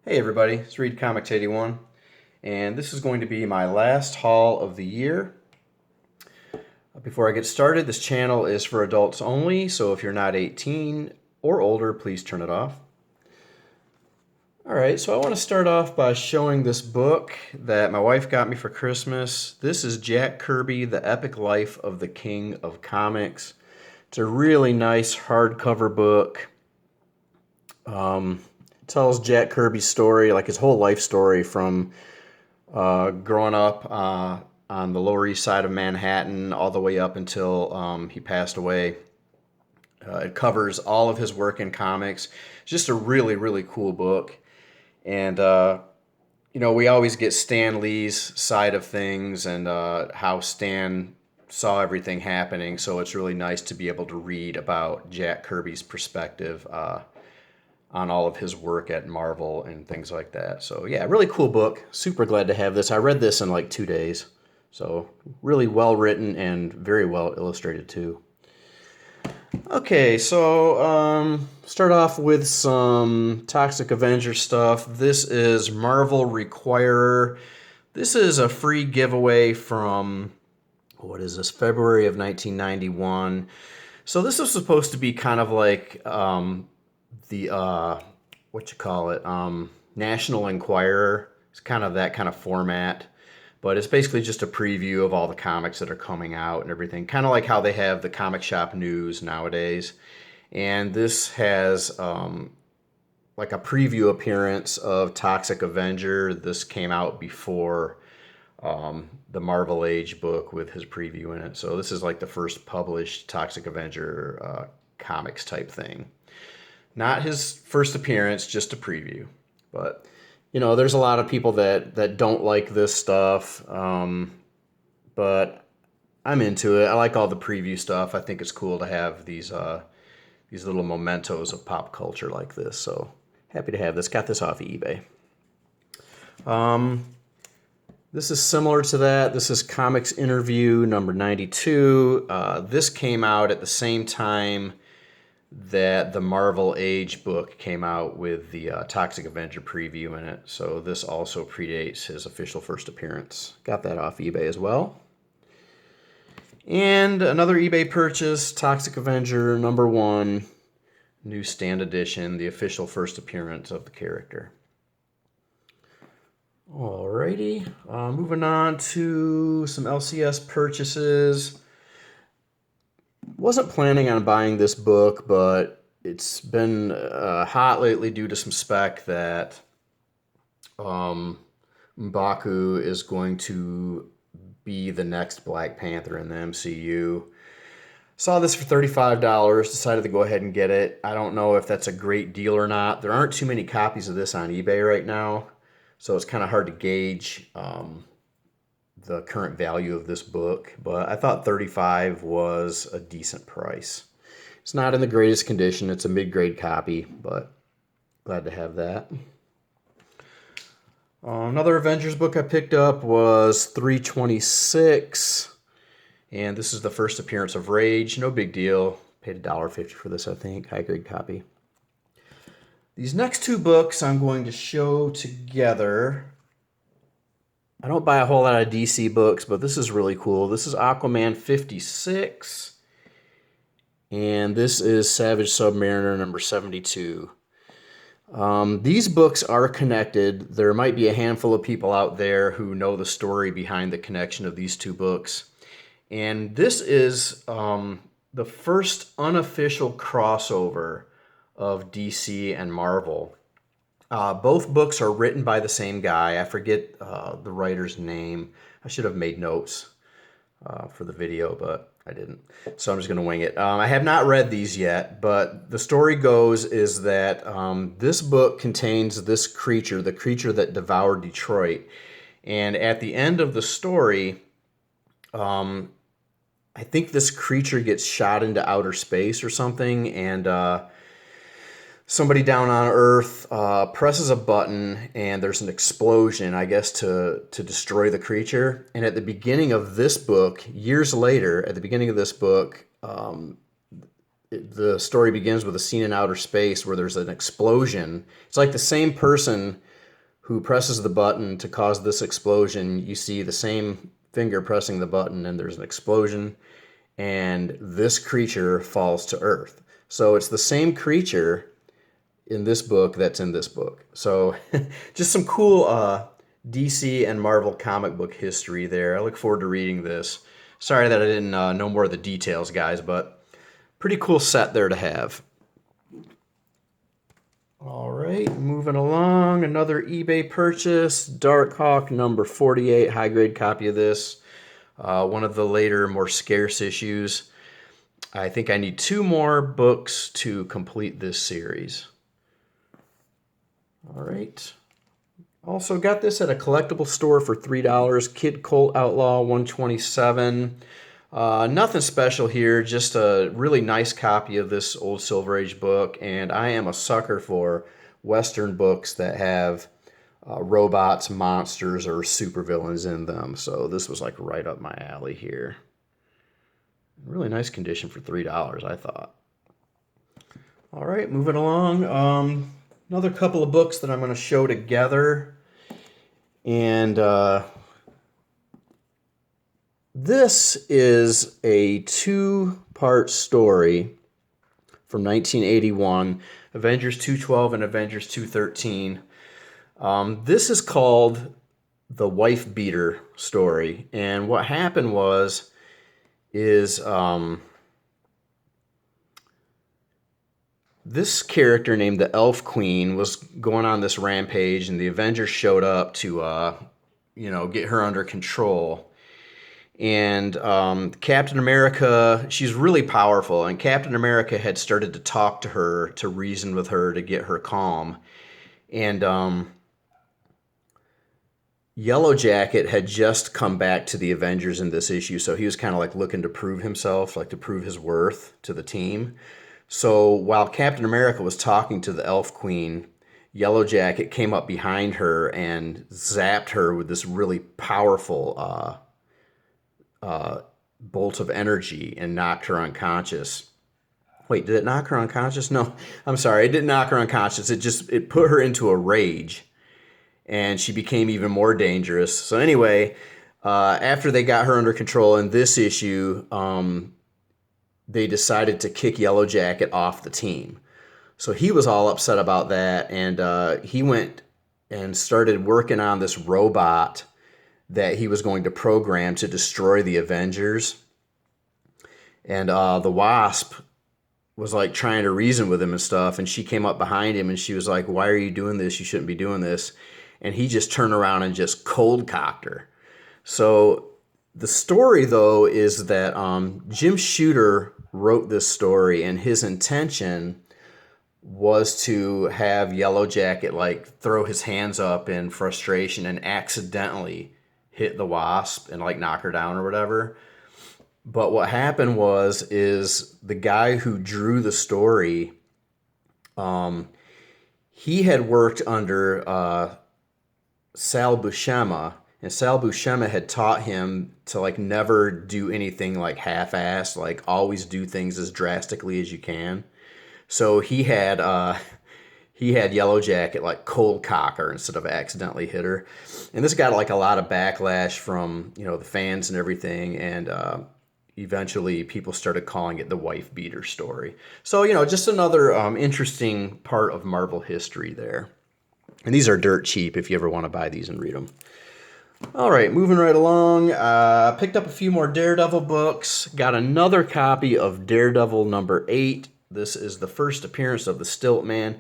Hey everybody, it's Reed Comics 81, and this is going to be my last haul of the year. Before I get started, this channel is for adults only, so if you're not 18 or older, please turn it off. Alright, so I want to start off by showing this book that my wife got me for Christmas. This is Jack Kirby, The Epic Life of the King of Comics. It's a really nice hardcover book. Tells Jack Kirby's story, like his whole life story from growing up on the Lower East Side of Manhattan all the way up until he passed away. It covers all of his work in comics. It's just a really, really cool book. And, we always get Stan Lee's side of things and how Stan saw everything happening. So it's really nice to be able to read about Jack Kirby's perspective on all of his work at Marvel and things like that. So yeah, really cool book. Super glad to have this. I read this in like 2 days. So really well written and very well illustrated too. Okay, so start off with some Toxic Avenger stuff. This is Marvel Requirer. This is a free giveaway from, what is this, February of 1991. So this is supposed to be kind of like the National Enquirer. It's kind of that kind of format, but it's basically just a preview of all the comics that are coming out and everything, kind of like how they have the comic shop news nowadays. And this has like a preview appearance of Toxic Avenger. This came out before the Marvel Age book with his preview in it, so this is like the first published Toxic Avenger comics type thing. Not his first appearance, just a preview. But, there's a lot of people that don't like this stuff. But I'm into it. I like all the preview stuff. I think it's cool to have these little mementos of pop culture like this. So happy to have this. Got this off of eBay. This is similar to that. This is Comics Interview number 92. This came out at the same time that the Marvel Age book came out with the Toxic Avenger preview in it. So this also predates his official first appearance. Got that off eBay as well. And another eBay purchase, Toxic Avenger number 1, newsstand edition, the official first appearance of the character. Alrighty, moving on to some LCS purchases. Wasn't planning on buying this book, but it's been hot lately due to some spec that M'Baku is going to be the next Black Panther in the MCU. Saw this for $35, decided to go ahead and get it. I don't know if that's a great deal or not. There aren't too many copies of this on eBay right now, so it's kind of hard to gauge the current value of this book, but I thought $35 was a decent price. It's not in the greatest condition. It's a mid-grade copy, but glad to have that. Another Avengers book I picked up was 326, and this is the first appearance of Rage. No big deal. Paid $1.50 for this, I think. High-grade copy. These next two books I'm going to show together. I don't buy a whole lot of DC books, but this is really cool. This is Aquaman 56, and this is Savage Submariner number 72. These books are connected. There might be a handful of people out there who know the story behind the connection of these two books. And this is the first unofficial crossover of DC and Marvel. Both books are written by the same guy. I forget the writer's name. I should have made notes for the video, but I didn't. So I'm just going to wing it. I have not read these yet, but the story goes is that this book contains this creature, the creature that devoured Detroit. And at the end of the story, I think this creature gets shot into outer space or something, and somebody down on Earth presses a button, and there's an explosion, I guess, to destroy the creature. And at the beginning of this book, years later, at the beginning of this book, the story begins with a scene in outer space where there's an explosion. It's like the same person who presses the button to cause this explosion. You see the same finger pressing the button, and there's an explosion, and this creature falls to Earth. So it's the same creature in this book that's in this book. So just some cool DC and Marvel comic book history there. I look forward to reading this. Sorry that I didn't know more of the details, guys, but pretty cool set there to have. All right, moving along. Another eBay purchase. Darkhawk number 48, high grade copy of this. One of the later, more scarce issues. I think I need 2 more books to complete this series. All right. Also got this at a collectible store for $3. Kid Colt Outlaw 127. Nothing special here, just a really nice copy of this old Silver Age book, and I am a sucker for Western books that have robots, monsters, or supervillains in them, so this was like right up my alley here. Really nice condition for $3, I thought. All right, moving along. Another couple of books that I'm going to show together, and this is a 2-part story from 1981, Avengers 212 and Avengers 213. This is called the Wife Beater story, and what happened is this character named the Elf Queen was going on this rampage, and the Avengers showed up to get her under control. And Captain America, she's really powerful, and Captain America had started to talk to her, to reason with her, to get her calm. And Yellow Jacket had just come back to the Avengers in this issue, so he was kind of like looking to prove himself, like to prove his worth to the team. So while Captain America was talking to the Elf Queen, Yellow Jacket came up behind her and zapped her with this really powerful bolt of energy and knocked her unconscious. Wait, did it knock her unconscious? No, I'm sorry, it didn't knock her unconscious. It put her into a rage, and she became even more dangerous. So anyway, after they got her under control in this issue, they decided to kick Yellow Jacket off the team. So he was all upset about that, and he went and started working on this robot that he was going to program to destroy the Avengers. And the Wasp was like trying to reason with him and stuff, and she came up behind him and she was like, "Why are you doing this? You shouldn't be doing this." And he just turned around and just cold cocked her. So the story, though, is that Jim Shooter wrote this story, and his intention was to have Yellow Jacket like throw his hands up in frustration and accidentally hit the Wasp and like knock her down or whatever. But what happened is the guy who drew the story, he had worked under Sal Buscema, and Sal Buscema had taught him to like never do anything like half-assed, like always do things as drastically as you can. So he had Yellow Jacket like cold cock her instead of accidentally hit her, and this got like a lot of backlash from the fans and everything, and eventually people started calling it the Wife Beater story. So just another interesting part of Marvel history there. And these are dirt cheap if you ever want to buy these and read them. All right, moving right along. Picked up a few more Daredevil books. Got another copy of Daredevil number 8. This is the first appearance of the Stilt Man.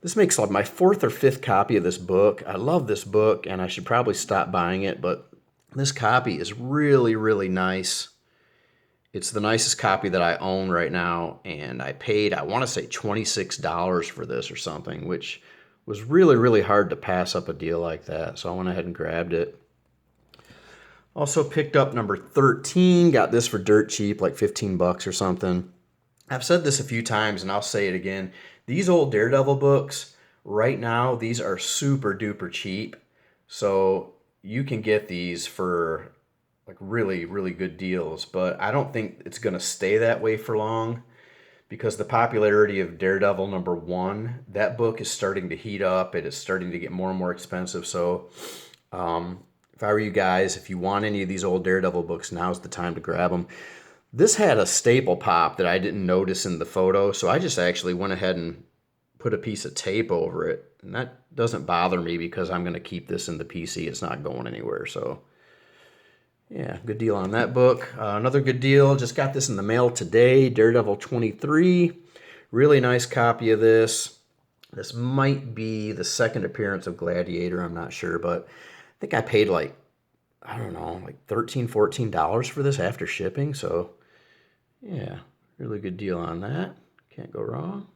This makes like my 4th or 5th copy of this book. I love this book, and I should probably stop buying it, but this copy is really, really nice. It's the nicest copy that I own right now, and I paid, I want to say $26 for this or something, which was really, really hard to pass up a deal like that, so I went ahead and grabbed it. Also picked up number 13, got this for dirt cheap, like 15 bucks or something. I've said this a few times, and I'll say it again. These old Daredevil books, right now, these are super duper cheap, so you can get these for like really, really good deals, but I don't think it's going to stay that way for long. because the popularity of Daredevil #1, that book is starting to heat up. It is starting to get more and more expensive. So if I were you guys, if you want any of these old Daredevil books, now's the time to grab them. This had a staple pop that I didn't notice in the photo, so I just actually went ahead and put a piece of tape over it. And that doesn't bother me because I'm going to keep this in the PC. It's not going anywhere. So yeah, good deal on that book. Another good deal, just got this in the mail today, Daredevil 23. Really nice copy of this. This might be the second appearance of Gladiator, I'm not sure, but I think I paid like, I don't know, like $13, $14 for this after shipping. So yeah, really good deal on that. Can't go wrong.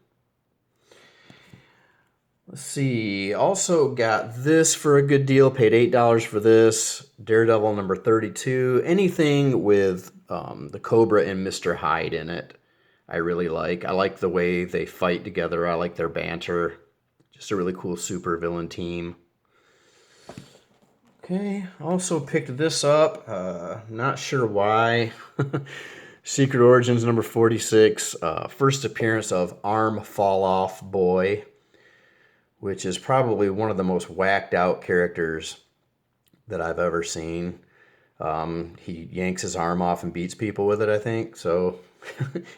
Let's see, also got this for a good deal, paid $8 for this, Daredevil #32. Anything with the Cobra and Mr. Hyde in it, I really like. I like the way they fight together. I like their banter. Just a really cool super villain team. Okay, also picked this up, not sure why. Secret Origins #46, first appearance of Arm Fall Off Boy, which is probably one of the most whacked out characters that I've ever seen. He yanks his arm off and beats people with it, I think. So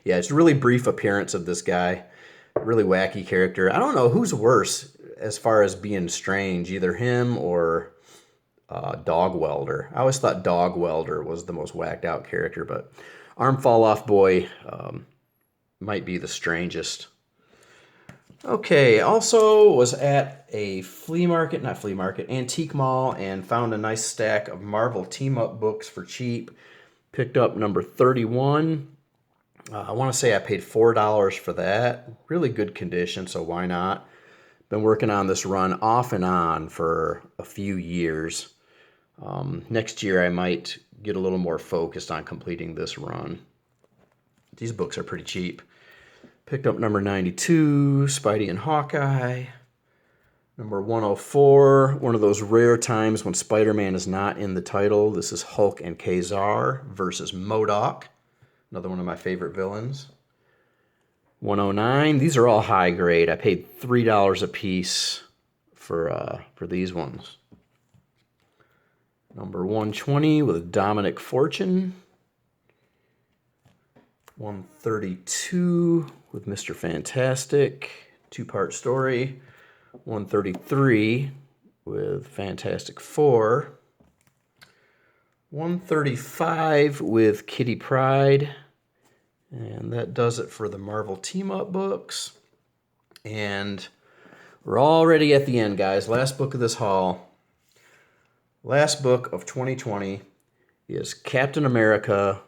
yeah, it's a really brief appearance of this guy. Really wacky character. I don't know who's worse as far as being strange, either him or Dog Welder. I always thought Dog Welder was the most whacked out character, but Arm Fall Off Boy might be the strangest. Okay, also was at a antique mall, and found a nice stack of Marvel team-up books for cheap. Picked up #31. I want to say I paid $4 for that. Really good condition, so why not? Been working on this run off and on for a few years. Next year I might get a little more focused on completing this run. These books are pretty cheap. Picked up #92, Spidey and Hawkeye. #104, one of those rare times when Spider-Man is not in the title. This is Hulk and Kazar versus MODOK, another one of my favorite villains. 109, these are all high grade. I paid $3 a piece for these ones. #120 with Dominic Fortune. 132 with Mr. Fantastic, two-part story. 133 with Fantastic Four. 135 with Kitty Pryde. And that does it for the Marvel team-up books. And we're already at the end, guys. Last book of this haul. Last book of 2020 is Captain America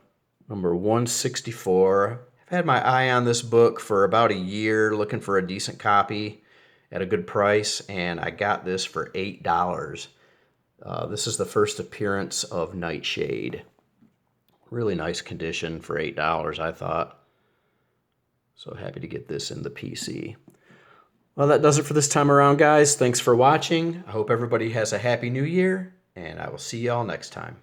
#164. I've had my eye on this book for about a year, looking for a decent copy at a good price, and I got this for $8. This is the first appearance of Nightshade. Really nice condition for $8, I thought. So happy to get this in the PC. Well, that does it for this time around, guys. Thanks for watching. I hope everybody has a happy new year, and I will see y'all next time.